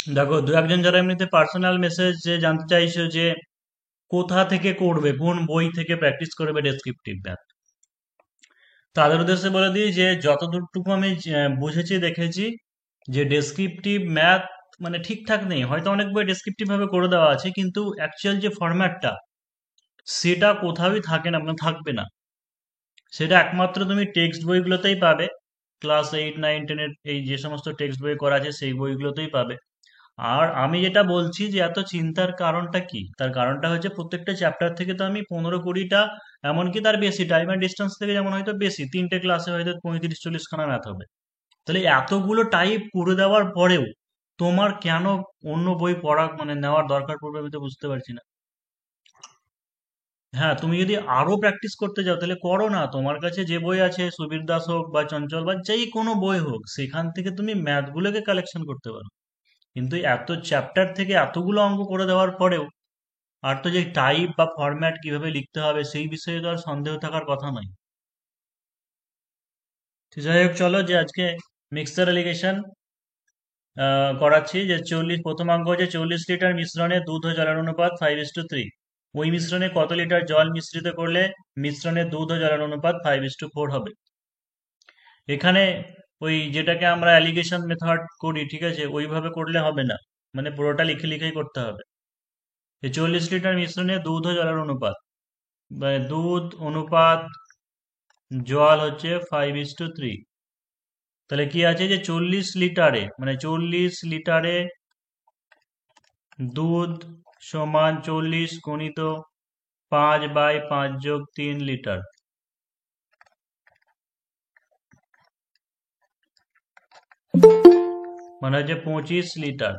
দেখো, দু একজন যারা এমনিতে পার্সোনাল মেসেজ জানতে চাইছো যে কোথা থেকে করবে, কোন বই থেকে প্র্যাকটিস করবে ডেসক্রিপটিভ ম্যাথ, তাদের উদ্দেশ্যে বলে দিই যে যতদূরটুকু আমি বুঝেছি দেখেছি যে ডেসক্রিপটিভ ম্যাথ মানে ঠিকঠাক নেই। হয়তো অনেক বই ডেসক্রিপটিভ ভাবে করে দেওয়া আছে, কিন্তু অ্যাকচুয়াল যে ফরম্যাটটা সেটা কোথাওই থাকে না, মানে থাকবে না। সেটা একমাত্র তুমি টেক্সট বইগুলোতেই পাবে। ক্লাস 8, 9, 10-এর এই যে সমস্ত টেক্সট বই করা আছে সেই বইগুলোতেই পাবে। আর আমি যেটা বলছি যে এত চিন্তার কারণটা কি, তার কারণটা হচ্ছে প্রত্যেকটা চ্যাপ্টার থেকে তো আমি 15-20টা, এমনকি তার বেশি, টাইম আর ডিস্টেন্স থেকে যেমন হয়তো বেশি, 3টে ক্লাসে হয়তো 35-40খানা ম্যাথ হবে। তাহলে এতগুলো টাইপ করে দেওয়ার পরেও তোমার কেন অন্য বই পড়া মানে নেওয়ার দরকার পড়বে, আমি তো বুঝতে পারছি না। হ্যাঁ, তুমি যদি আরো প্র্যাকটিস করতে যাও তাহলে করো না। তোমার কাছে যে বই আছে, সুবীর দাস হোক বা চঞ্চল বা যেই কোনো বই হোক, সেখান থেকে তুমি ম্যাথগুলোকে কালেকশন করতে পারো। কিন্তু এত চ্যাপ্টার থেকে এতগুলো অঙ্ক করে দেওয়ার পরেও আর তো যে টাইপ বা ফরম্যাট কিভাবে লিখতে হবে সেই বিষয়ে তো আর সন্দেহ থাকার কথা নয়। তো যাই হোক, চলো যে আজকে মিক্সচার এলিগেশন করাচ্ছি। যে প্রথম অঙ্ক হচ্ছে 40 লিটার মিশ্রণে দুধ ও জলের অনুপাত 5:3। ওই মিশ্রণে কত লিটার জল মিশ্রিত করলে মিশ্রণে দুধ ও জলের অনুপাত 5:4 হবে। এখানে ওই যেটাকে আমরা অ্যালিগেশন মেথড করি, ঠিক আছে, ওইভাবে করলে হবে না, মানে পুরোটা লিখে লিখেই করতে হবে। এই 40 লিটার মিশ্রণে দুধ ও জলের অনুপাত, মানে দুধ অনুপাত জল হচ্ছে 5:3। তাহলে কি আছে যে 40 লিটারে, মানে 40 লিটারে দুধ সমান 40 × 5/5 + 3 লিটার, মানে হচ্ছে 25 লিটার।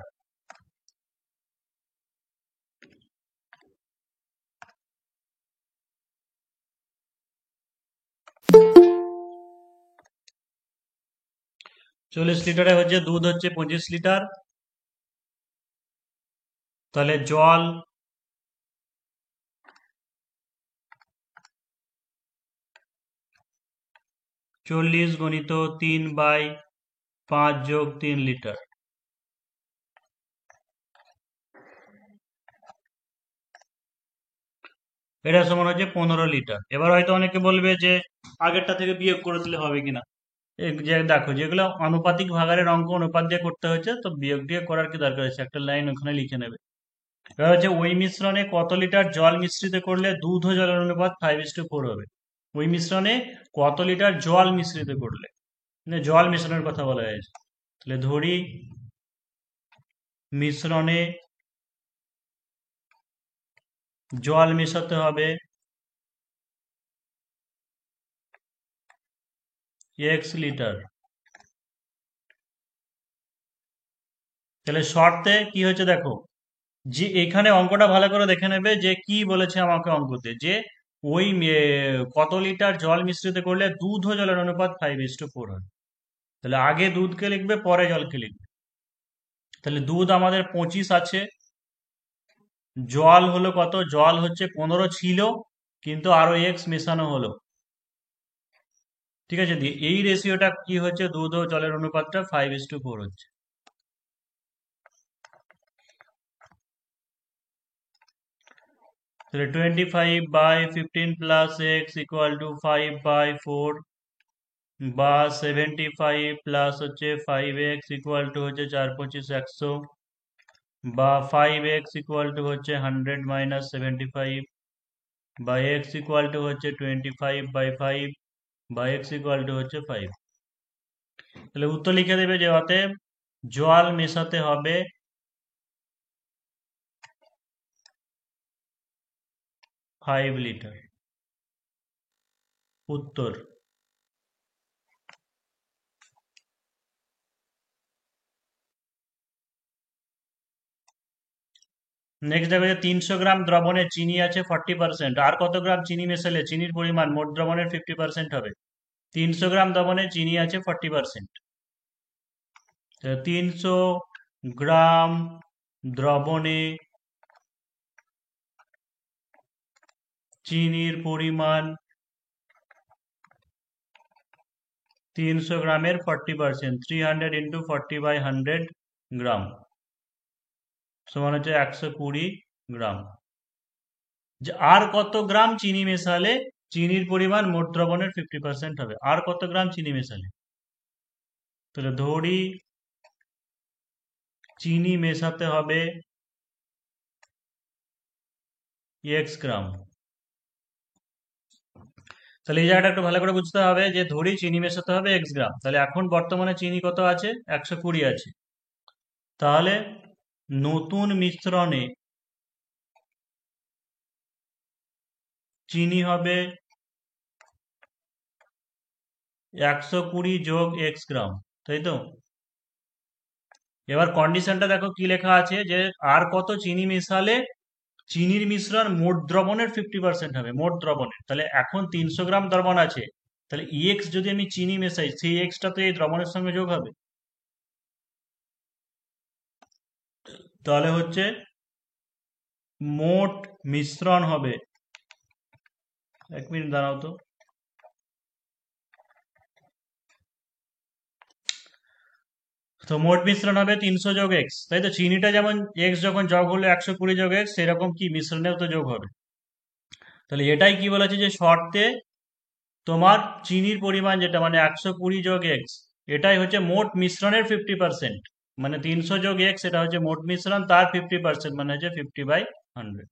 40 লিটারে হচ্ছে দুধ হচ্ছে 25 লিটার। তাহলে জল 40 × 3/5 + 3 লিটার। এটা সমান হচ্ছে 15 লিটার। এবার হয়তো অনেকে বলবে যে আগেরটা থেকে বিয়োগ করে দিলে হবে কিনা। যে দেখো, যেগুলো আনুপাতিক ভাগাড়ের অঙ্ক অনুপাত দিয়ে করতে হচ্ছে, তো বিয়োগ দিয়ে করার কি দরকার আছে, একটা লাইন ওখানে লিখে নেবে। এবার হচ্ছে ওই মিশ্রণে কত লিটার জল মিশ্রিত করলে দুধ ও জলের অনুপাত 5:4 হবে। ওই মিশ্রণে কত লিটার জল মিশ্রিত করলে, মানে জল মিশ্রণের কথা বলা হয়েছে। তাহলে ধরি মিশ্রণে জল মেশাতে হবে x লিটার। তাহলে শর্তে কি হচ্ছে দেখো, যে এখানে অঙ্কটা ভালো করে দেখে নেবে যে কি বলেছে আমাকে অঙ্কতে, যে ওই কত লিটার জল মিশ্রিত করলে দুধ ও জলের অনুপাত 5:4 হয়। তাহলে আগে দুধকে লিখবে, পরে জলকে লিখবে। তাহলে দুধ আমাদের 25 আছে, জল হলো কত, জল হচ্ছে 15 ছিল, কিন্তু আরো এক্স মেশানো হলো, ঠিক আছে। দিয়ে এই রেশিওটা কি হচ্ছে, দুধ ও জলের অনুপাতটা 5:4 হচ্ছে। তাহলে 25/15 + x = 5/4, বা 75 প্লাস হচ্ছে 5x হচ্ছে 4×25=100, বা 5x হচ্ছে 100 - 75, বা x হচ্ছে 25/5, বা x হচ্ছে 5। তাহলে উত্তর লিখে দেবে যে অতএব জল মেশাতে হবে 5 লিটার। উত্তর। নেক্সট দেখো যে 300 গ্রাম দ্রবণে চিনি আছে 40%, আর কত গ্রাম চিনি মেশালে চিনির পরিমাণ মোট দ্রবণের 50% হবে। 300 গ্রাম দ্রবণে চিনি আছে 40%। 300 গ্রাম দ্রবণে চিনির পরিমাণ 300 গ্রামের 40%, 300 × 40/100 গ্রাম। সমান হচ্ছে 120 গ্রাম। যে আর কত গ্রাম চিনি মেশালে চিনির পরিমাণ মোট দ্রবণের 50% হবে, আর কত গ্রাম চিনি মেশালে। তাহলে ধরি চিনি মেশাতে হবে x গ্রাম। তাহলে এই জায়গাটা একটু ভালো করে বুঝতে হবে যে ধরি চিনি মেশাতে হবে x গ্রাম, তাহলে এখন বর্তমানে চিনি কত আছে, 120 আছে। তাহলে নতুন মিশ্রণে চিনি হবে 120 যোগ x গ্রাম, তাই তো। এবার কন্ডিশনটা দেখো কি লেখা আছে, যে আর কত চিনি মেশালে চিনির মিশ্রণ মোট দ্রবণের 50% হবে, মোট দ্রবণের। তাহলে এখন 300 গ্রাম দ্রবণ আছে, তাহলে EX যদি আমি চিনি মেশাই, সেই এক্সটা তো এই দ্রবণের সঙ্গে যোগ হবে। তাহলে হচ্ছে মোট মিশ্রণ হবে, 1 মিনিট দাঁড়াও তো। তো মোট মিশ্রণ হবে 300 যোগ x, তাই তো। চিনিটা যেমন x যখন যোগ হলো 120 যোগ x, সেরকম কি মিশ্রণেও তো যোগ হবে। তাহলে এটাই কি বলেছে, যে শর্তে তোমার চিনির পরিমাণ যেটা মানে 120 যোগ এক্স, এটাই হচ্ছে মোট মিশ্রণের 50%। মানে 300 যোগ এক্স এটা হচ্ছে মোট মিশ্রণ, তার 50% মানে হচ্ছে 50/100।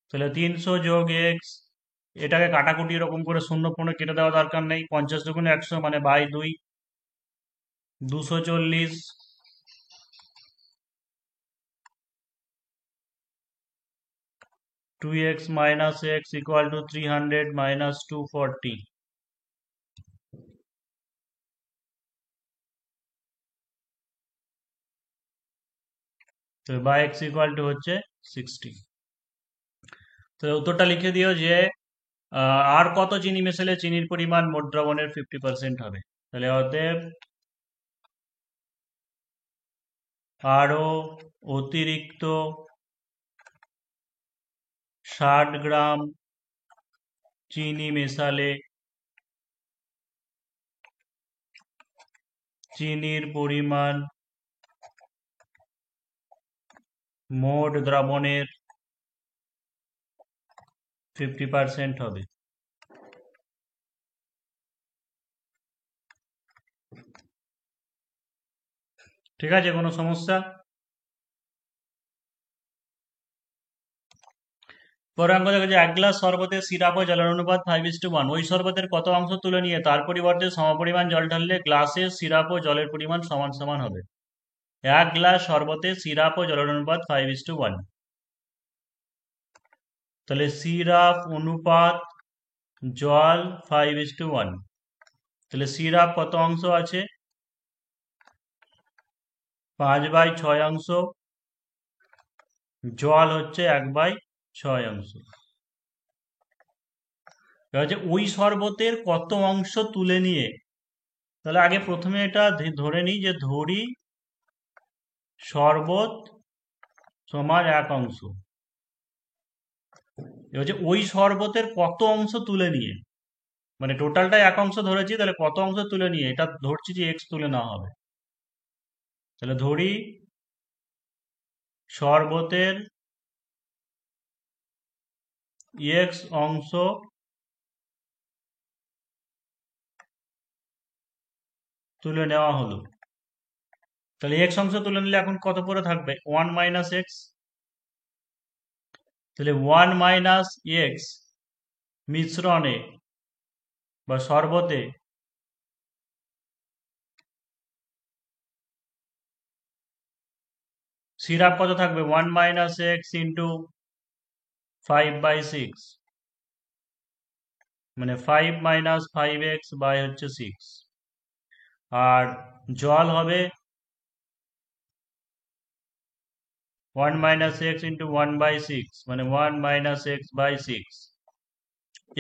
তাহলে 300 যোগ এক্স, এটাকে কাটাকুটি এরকম করে শূন্য ফোনে কেটে দেওয়া দরকার নেই। 50 দুগুণে 100 মানে by 2, 240। 2x minus x equal to 300 minus 240। তো বাই x ইকুয়াল টু হচ্ছে 60। তো উত্তরটা লিখে দিও যে আর কত চিনি মেশালে চিনির পরিমাণ মোট দ্রবণের 50% হবে। তাহলে অতএব আরো অতিরিক্ত 60 গ্রাম চিনি মেশালে চিনির পরিমাণ মোট দ্রবণের 50% হবে। ঠিক আছে, কোনো সমস্যা? পরে অঙ্ক দেখো যে 1 গ্লাস শরবতে সিরাপ ও জলের অনুপাত 5:1। ওই শরবতের কত অংশ তুলে নিয়ে তার পরিবর্তে সমপরিমাণ জল ঢাললে গ্লাসে সিরাপ ও জলের পরিমাণ সমান সমান হবে। 1 গ্লাস শরবতে সিরাপ ও জলের অনুপাত 5:1। তাহলে সিরাপ অনুপাত জল 5:1। তাহলে সিরাপ কত অংশ আছে, 5/6 অংশ। জল হচ্ছে 1/6 অংশ। এবার হচ্ছে ওই শরবতের কত অংশ তুলে নিয়ে, তাহলে আগে প্রথমে এটা ধরে নিই যে ধরি শরবত সমান 1 অংশ। এবার হচ্ছে ওই শরবতের কত অংশ তুলে নিয়ে, মানে টোটালটাই 1 অংশ ধরেছি, তাহলে কত অংশ তুলে নিয়ে এটা ধরছি যে x তুলে নেওয়া হবে। তাহলে ধরি শরবতের x অংশ তুলে নেওয়া হলো। তাহলে x অংশ তুলে নিলে এখন কত পরে থাকবে, 1 মাইনাস x। তাহলে 1 মাইনাস x মিশ্রণে বা শরবতে সিরাপ কত থাকবে, 1 মাইনাস এক্স ইন্টু 5/6, মানে 5 মাইনাস 5x বাই হচ্ছে 6। আর জল হবে 1 মাইনাস এক্স ইন্টু 1/6, মানে 1 মাইনাস এক্স বাই 6।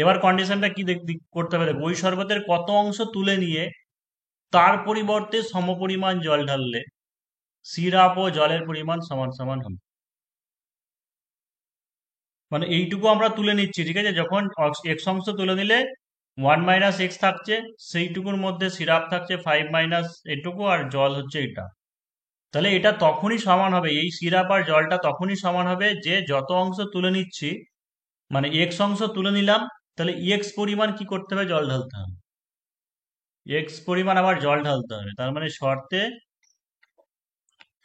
এবার কন্ডিশনটা কি করতে হবে, ওই শরবতের কত অংশ তুলে নিয়ে তার পরিবর্তে সমপরিমাণ জল ঢাললে সিরাপ ও জলের পরিমাণ সমান সমান হবে। মানে এইটুকু আমরা তুলে নিচ্ছি, ঠিক আছে। যখন x অংশ তুলে নিলে 1 - x থাকছে, সেইটুকুর মধ্যে সিরাপ থাকছে 5 - এটুকু, আর জল হচ্ছে এটা। তাহলে এটা তখনই সমান হবে, এই সিরাপ আর জলটা তখনই সমান হবে যে যত অংশ তুলে নিচ্ছি, মানে এক্স অংশ তুলে নিলাম, তাহলে এক্স পরিমাণ কি করতে হবে, জল ঢালতে হবে, এক্স পরিমাণ আবার জল ঢালতে হবে। তার মানে শর্তে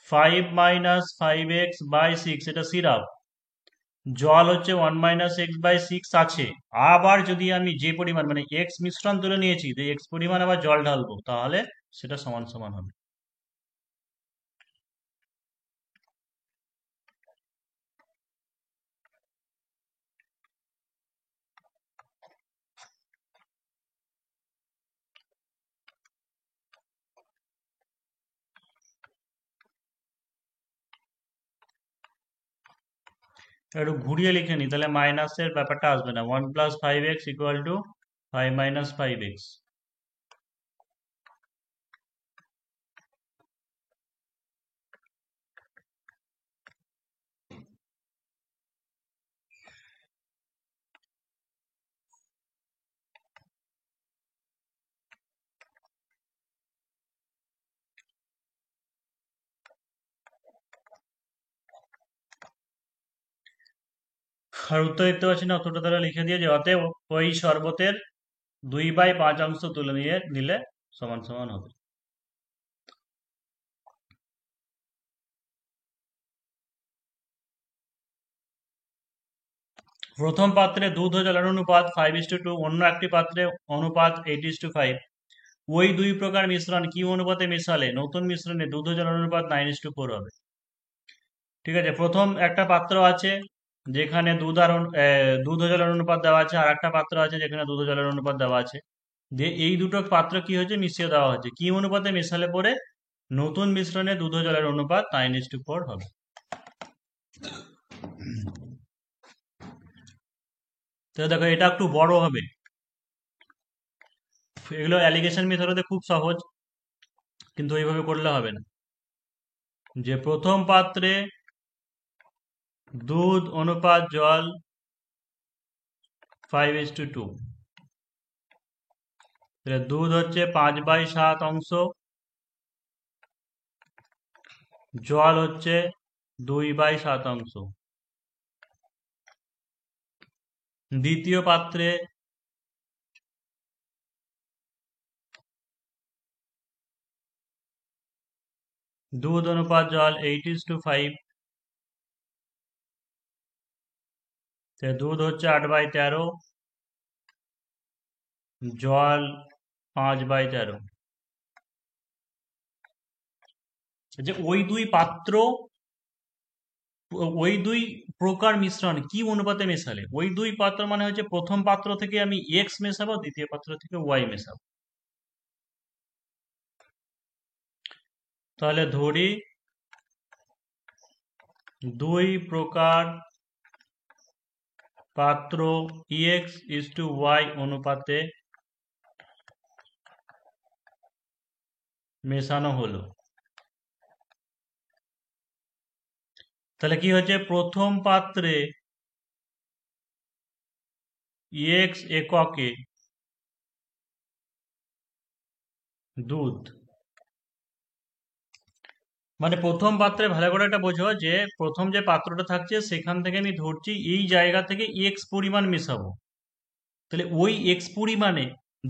5 - 5x/6 এটা সিরাপ, জল হচ্ছে 1 - x/6 আছে। আবার যদি আমি যে পরিমাণ মানে এক্স মিশ্রণ তুলে নিয়েছি, যে এক্স পরিমাণ আবার জল ঢালবো, তাহলে সেটা সমান সমান হবে। একটু ঘুরিয়ে লিখে নি, তাহলে মাইনাসের ব্যাপারটা আসবে না। 1 + 5x = 5 - 5x। আর উত্তর দেখতে পাচ্ছি না, উত্তরটা তারা লিখে দিয়ে যে অতএব ওই শরবতের 2/5 অংশ তুলে নিয়ে নিলে সমান সমান হবে। প্রথম পাত্রে দুধ ও জলের অনুপাত 5:2, অন্য একটি পাত্রে অনুপাত 8:5। ওই দুই প্রকার মিশ্রণ কি অনুপাতে মেশালে নতুন মিশ্রণে দুধ ও জলের অনুপাত 9:4 হবে। ঠিক আছে, প্রথম একটা পাত্র আছে যেখানে দুধ ও জলের অনুপাত দেওয়া আছে, আর একটা পাত্র আছে যেখানে দুধ ও জলের অনুপাত দেওয়া আছে। দিয়ে এই দুটো পাত্র কি হচ্ছে, মিশিয়ে দেওয়া হচ্ছে, কি অনুপাতে মেশালে পরে নতুন মিশ্রণে দুধ ও জলের অনুপাত 9:4 হবে। তো দেখো এটা একটু বড় হবে, এগুলো অ্যালিগেশন মেথডে খুব সহজ, কিন্তু এইভাবে করলে হবে না। যে প্রথম পাত্রে দুধ অনুপাত জল 5:2, দুধ হচ্ছে 5/7 অংশ, জল হচ্ছে 2/7 অংশ। দ্বিতীয় পাত্রে দুধ অনুপাত জল 8:5, দুধ হচ্ছে 8/13, জল 5/13। যে ওই দুই প্রকার মিশ্রণ কি অনুপাতে মেশালে, ওই দুই পাত্র মানে হচ্ছে প্রথম পাত্র থেকে আমি এক্স মেশাবো, দ্বিতীয় পাত্র থেকে ওয়াই মেশাবো। তাহলে ধরি দুই প্রকার পাত্র x:y অনুপাতে মেশানো হলো। তাহলে কি হচ্ছে, প্রথম পাত্রে x এককে দুধ, মানে প্রথম পাত্রে ভালো করে এটা বোঝো যে প্রথম যে পাত্রটা থাকছে সেখান থেকে আমি ধরছি এই জায়গা থেকে এক্স পরিমাণ মেশাবো। তাহলে ওই এক্স পরিমাণে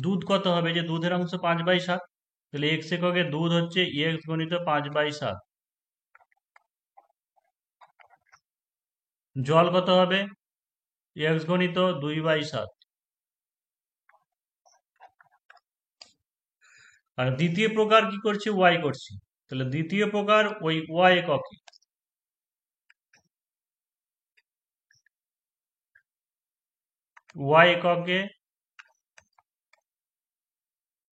দুধ কত হবে, যে দুধের অংশ 5/7, তাহলে এক্স এককে দুধ হচ্ছে এক্স গণিত 5/7। জল কত হবে, এক্স গণিত 2/7। আর দ্বিতীয় প্রকার কি করছি, ওয়াই করছি, তাহলে দ্বিতীয় প্রকার ওই ওয়াই এককে, ওয়াই এককে